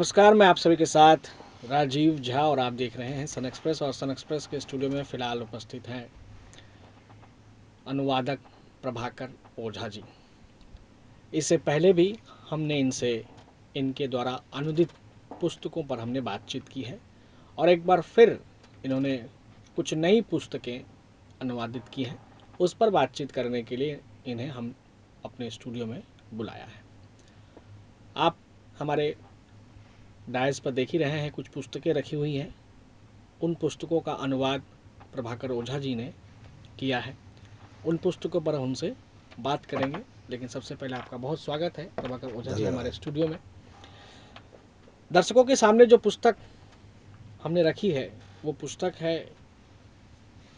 नमस्कार, मैं आप सभी के साथ राजीव झा और आप देख रहे हैं सन एक्सप्रेस। और सन एक्सप्रेस के स्टूडियो में फ़िलहाल उपस्थित हैं अनुवादक प्रभाकर ओझा जी। इससे पहले भी हमने इनके द्वारा अनुदित पुस्तकों पर हमने बातचीत की है और एक बार फिर इन्होंने कुछ नई पुस्तकें अनुवादित की हैं, उस पर बातचीत करने के लिए इन्हें हम अपने स्टूडियो में बुलाया है। आप हमारे डायस पर देख ही रहे हैं, कुछ पुस्तकें रखी हुई हैं। उन पुस्तकों का अनुवाद प्रभाकर ओझा जी ने किया है। उन पुस्तकों पर हम उनसे बात करेंगे, लेकिन सबसे पहले आपका बहुत स्वागत है प्रभाकर ओझा जी हमारे स्टूडियो में। दर्शकों के सामने जो पुस्तक हमने रखी है वो पुस्तक है,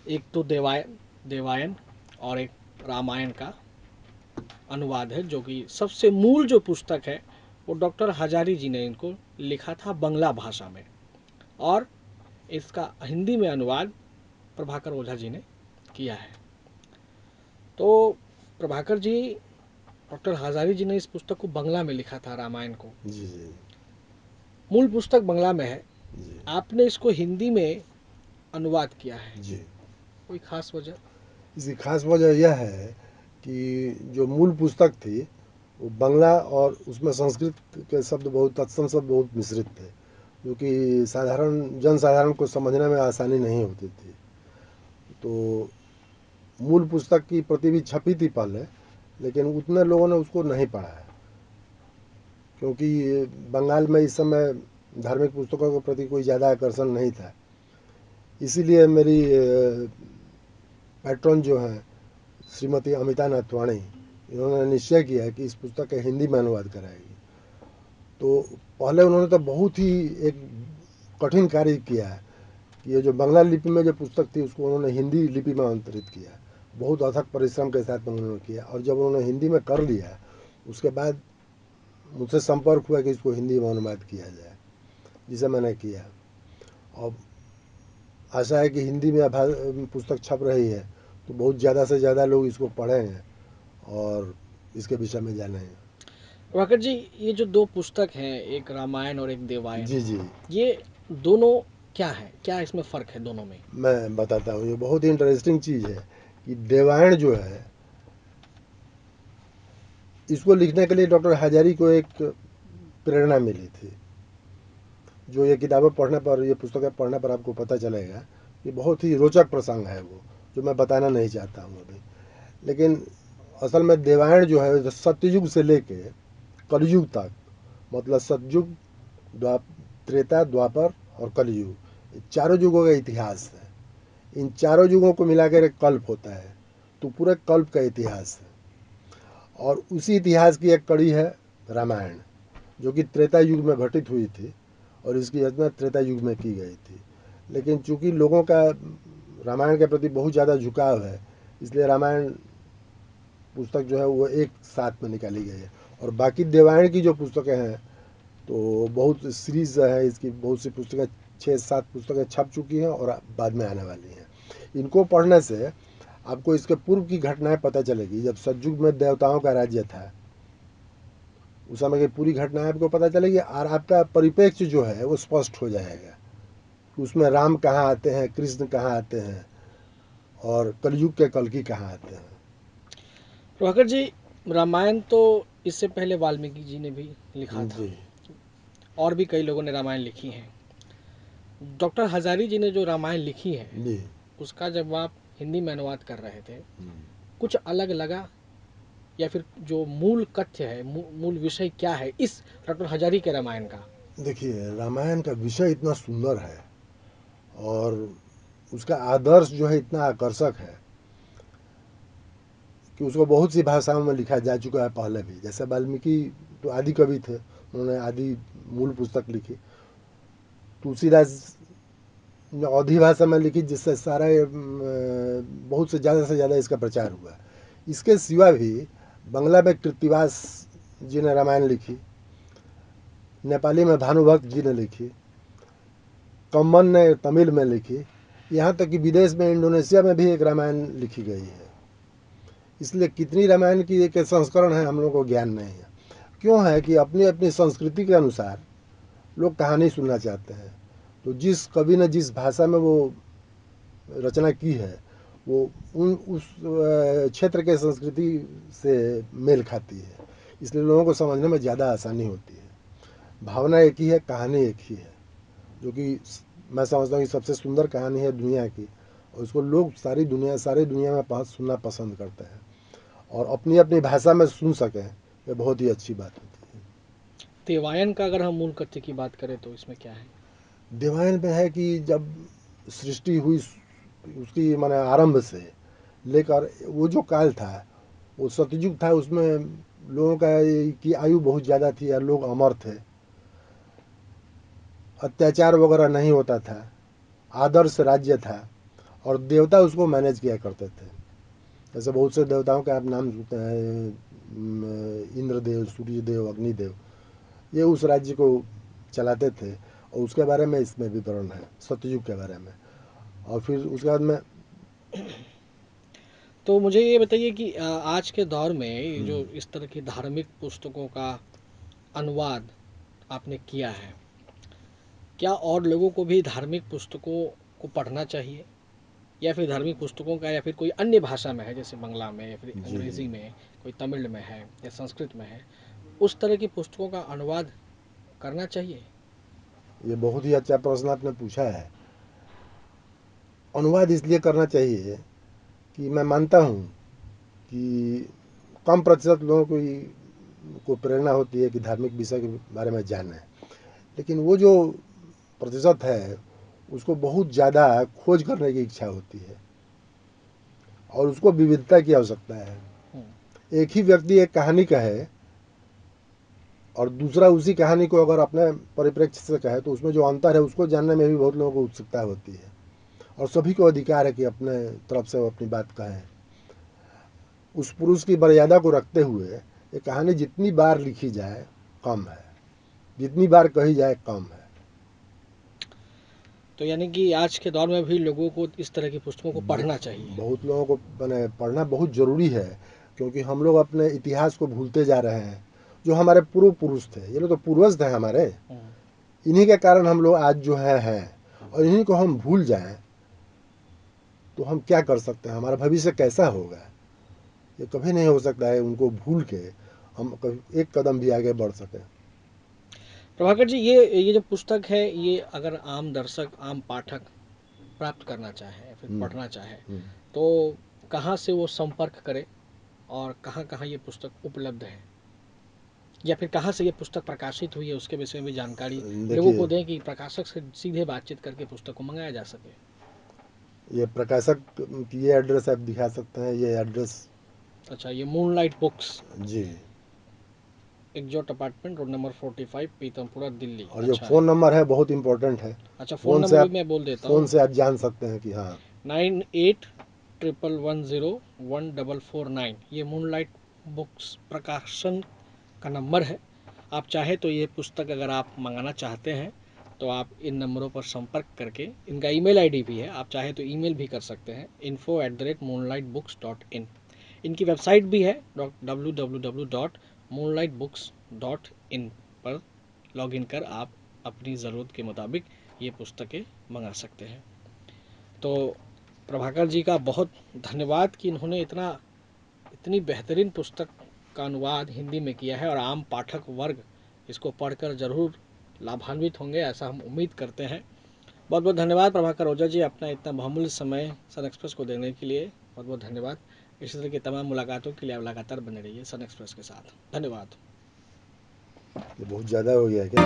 एक तो देवायन और एक रामायण का अनुवाद है, जो कि सबसे मूल जो पुस्तक है वो डॉक्टर हजारी जी ने इनको लिखा था बंगला भाषा में, और इसका हिंदी में अनुवाद प्रभाकर ओझा जी ने किया है। तो प्रभाकर जी, डॉक्टर हजारी जी ने इस पुस्तक को बंगला में लिखा था, रामायण को। जी जी मूल पुस्तक बंगला में है, जी आपने इसको हिंदी में अनुवाद किया है, जी। कोई खास वजह? इसकी खास वजह यह है कि जो मूल पुस्तक थी वो बंगला और उसमें संस्कृत के शब्द बहुत तत्सम शब्द बहुत मिश्रित थे, जो कि जन साधारण को समझने में आसानी नहीं होती थी। तो मूल पुस्तक की प्रति भी छपी थी पहले, लेकिन उतने लोगों ने उसको नहीं पढ़ा है, क्योंकि बंगाल में इस समय धार्मिक पुस्तकों के प्रति कोई ज़्यादा आकर्षण नहीं था। इसीलिए मेरी पैट्रन जो हैं श्रीमती अमिता नाथवाणी, इन्होंने निश्चय किया है कि इस पुस्तक का हिंदी में अनुवाद कराएगी। तो पहले उन्होंने तो बहुत ही एक कठिन कार्य किया है कि ये जो बंगला लिपि में जो पुस्तक थी उसको उन्होंने हिंदी लिपि में अंतरित किया। बहुत अथक परिश्रम के साथ उन्होंने किया, और जब उन्होंने हिंदी में कर लिया उसके बाद मुझसे संपर्क हुआ कि इसको हिंदी में अनुवाद किया जाए, जिसे मैंने किया। और आशा है कि हिंदी में पुस्तक छप रही है तो बहुत ज़्यादा से ज़्यादा लोग इसको पढ़ेंगे और इसके विषय में जानेंगे। प्रभाकर जी, ये जो दो पुस्तक हैं, एक रामायण और एक देवायन, जी जी, ये दोनों क्या है, क्या इसमें फ़र्क है दोनों में? मैं बताता हूँ। ये बहुत ही इंटरेस्टिंग चीज़ है कि देवायण जो है, इसको लिखने के लिए डॉक्टर हजारी को एक प्रेरणा मिली थी। जो ये किताबें पढ़ने पर, ये पुस्तकें पढ़ने पर आपको पता चलेगा कि बहुत ही रोचक प्रसंग है वो, जो मैं बताना नहीं चाहता हूँ अभी। लेकिन असल में देवायण जो है सत्ययुग से लेके कलयुग तक, मतलब सतयुग, त्रेता, द्वापर और कलयुग, चारों युगों का इतिहास है। इन चारों युगों को मिलाकर एक कल्प होता है, तो पूरे कल्प का इतिहास है। और उसी इतिहास की एक कड़ी है रामायण, जो कि त्रेता युग में घटित हुई थी और इसकी रचना त्रेता युग में की गई थी। लेकिन चूंकि लोगों का रामायण के प्रति बहुत ज़्यादा झुकाव है, इसलिए रामायण पुस्तक जो है वो एक साथ में निकाली गई है। और बाकी देवायण की जो पुस्तकें हैं, तो बहुत सीरीज है इसकी, बहुत सी पुस्तकें, 6-7 पुस्तकें छप चुकी हैं और बाद में आने वाली हैं। इनको पढ़ने से आपको इसके पूर्व की घटनाएं पता चलेगी। जब सतयुग में देवताओं का राज्य था, उस समय की पूरी घटनाएं आपको पता चलेगी, और आपका परिप्रेक्ष्य जो है वो स्पष्ट हो जाएगा कि उसमें राम कहाँ आते हैं, कृष्ण कहाँ आते हैं, और कलयुग के कल्कि कहाँ आते हैं। प्रभाकर जी, रामायण तो इससे पहले वाल्मीकि जी ने भी लिखा था, जी और भी कई लोगों ने रामायण लिखी है। डॉक्टर हजारी जी ने जो रामायण लिखी है, जी। उसका जब आप हिंदी में अनुवाद कर रहे थे, कुछ अलग लगा, या फिर जो मूल कथ्य है, मूल विषय क्या है इस डॉक्टर हजारी के रामायण का? देखिए, रामायण का विषय इतना सुंदर है और उसका आदर्श जो है इतना आकर्षक है कि उसको बहुत सी भाषाओं में लिखा जा चुका है पहले भी। जैसे वाल्मीकि तो आदि कवि थे, उन्होंने आदि मूल पुस्तक लिखी। तुलसीदास ने अवधी भाषा में लिखी, जिससे सारा बहुत से ज़्यादा इसका प्रचार हुआ। इसके सिवा भी बंगला में कृत्तिवास जी ने रामायण लिखी, नेपाली में भानुभक्त जी ने लिखी, कम्मन ने तमिल में लिखी, यहाँ तक कि विदेश में इंडोनेशिया में भी एक रामायण लिखी गई है। इसलिए कितनी रामायण की एक संस्करण है हम लोगों को ज्ञान नहीं है। क्यों है कि अपनी अपनी संस्कृति के अनुसार लोग कहानी सुनना चाहते हैं। तो जिस कवि ने जिस भाषा में वो रचना की है वो उस क्षेत्र के संस्कृति से मेल खाती है, इसलिए लोगों को समझने में ज़्यादा आसानी होती है। भावना एक ही है, कहानी एक ही है, जो कि मैं समझता हूँ कि सबसे सुंदर कहानी है दुनिया की, और उसको लोग सारी दुनिया में सुनना पसंद करते हैं, और अपनी अपनी भाषा में सुन सकें, ये बहुत ही अच्छी बात होती है। देवायन का अगर हम मूल कथ्य की बात करें तो इसमें क्या है? देवायन में है कि जब सृष्टि हुई उसकी माने आरंभ से लेकर वो जो काल था वो सतयुग था, उसमें लोगों का की आयु बहुत ज़्यादा थी और लोग अमर थे, अत्याचार वगैरह नहीं होता था, आदर्श राज्य था, और देवता उसको मैनेज किया करते थे। जैसे बहुत से देवताओं का आप नाम सुनते हैं, इंद्रदेव, सूर्यदेव, अग्निदेव, ये उस राज्य को चलाते थे, और उसके बारे में इसमें विवरण है सतयुग के बारे में। और फिर उसके बाद में तो मुझे ये बताइए कि आज के दौर में ये जो इस तरह की धार्मिक पुस्तकों का अनुवाद आपने किया है, क्या और लोगों को भी धार्मिक पुस्तकों को पढ़ना चाहिए, या फिर धार्मिक पुस्तकों का या फिर कोई अन्य भाषा में है जैसे बांग्ला में या फिर जी अंग्रेज़ी जी में, कोई तमिल में है या संस्कृत में है, उस तरह की पुस्तकों का अनुवाद करना चाहिए? ये बहुत ही अच्छा प्रश्न आपने पूछा है। अनुवाद इसलिए करना चाहिए कि मैं मानता हूँ कि कम प्रतिशत लोगों को प्रेरणा होती है कि धार्मिक विषय के बारे में जाने, लेकिन वो जो प्रतिशत है उसको बहुत ज़्यादा खोज करने की इच्छा होती है, और उसको विविधता की आवश्यकता है। एक ही व्यक्ति एक कहानी कहे और दूसरा उसी कहानी को अगर अपने परिप्रेक्ष्य से कहे तो उसमें जो अंतर है उसको जानने में भी बहुत लोगों को उत्सुकता होती है, और सभी को अधिकार है कि अपने तरफ से वो अपनी बात कहें। उस पुरुष की मर्यादा को रखते हुए ये कहानी जितनी बार लिखी जाए कम है, जितनी बार कही जाए कम है। तो यानी कि आज के दौर में भी लोगों को इस तरह की पुस्तकों को पढ़ना चाहिए। बहुत लोगों को मैंने पढ़ना बहुत ज़रूरी है, क्योंकि हम लोग अपने इतिहास को भूलते जा रहे हैं। जो हमारे पूर्व पुरुष थे, ये लोग तो पूर्वज थे हमारे, इन्हीं के कारण हम लोग आज जो हैं, और इन्हीं को हम भूल जाएं तो हम क्या कर सकते हैं, हमारा भविष्य कैसा होगा? ये कभी नहीं हो सकता है उनको भूल के हम एक कदम भी आगे बढ़ सकें। प्रभाकर जी, ये जो पुस्तक है, ये अगर आम दर्शक, आम पाठक प्राप्त करना चाहे या फिर पढ़ना चाहे तो कहाँ से वो संपर्क करे, और कहाँ कहाँ ये पुस्तक उपलब्ध है, या फिर कहाँ से ये पुस्तक प्रकाशित हुई है उसके विषय में भी जानकारी लोगों को देखिए, दें कि प्रकाशक से सीधे बातचीत करके पुस्तक को मंगाया जा सके? ये प्रकाशक की ये एड्रेस आप दिखा सकते हैं, ये एड्रेस। अच्छा, ये मूनलाइट बुक्स, जी, एग्जॉट apartment, road number 45, Pitampura, Delhi. और जो अच्छा है। फ़ोन नंबर है बहुत इम्पोर्टेंट है। अच्छा, फ़ोन नंबर भी मैं बोल देता फ़ोन हूँ। से आप जान सकते हैं कि हाँ 9811014449, ये मूनलाइट बुक्स प्रकाशन का नंबर है। आप चाहे तो ये पुस्तक अगर आप मंगाना चाहते हैं तो आप इन नंबरों पर संपर्क करके, इनका ईमेल आईडी भी है, आप चाहे तो ईमेल भी कर सकते हैं, info@moonlightbooks.in। इनकी वेबसाइट भी है www.moonlightbooks.in पर लॉगिन कर आप अपनी ज़रूरत के मुताबिक ये पुस्तकें मंगा सकते हैं। तो प्रभाकर जी का बहुत धन्यवाद कि इन्होंने इतनी बेहतरीन पुस्तक का अनुवाद हिंदी में किया है, और आम पाठक वर्ग इसको पढ़कर ज़रूर लाभान्वित होंगे, ऐसा हम उम्मीद करते हैं। बहुत बहुत धन्यवाद प्रभाकर ओझा जी, अपना इतना बहुमूल्य समय सन एक्सप्रेस को देने के लिए बहुत बहुत धन्यवाद। इसी तरह की तमाम मुलाकातों के लिए आप लगातार बने रहिए सन एक्सप्रेस के साथ। धन्यवाद। ये बहुत ज़्यादा हो गया क्या?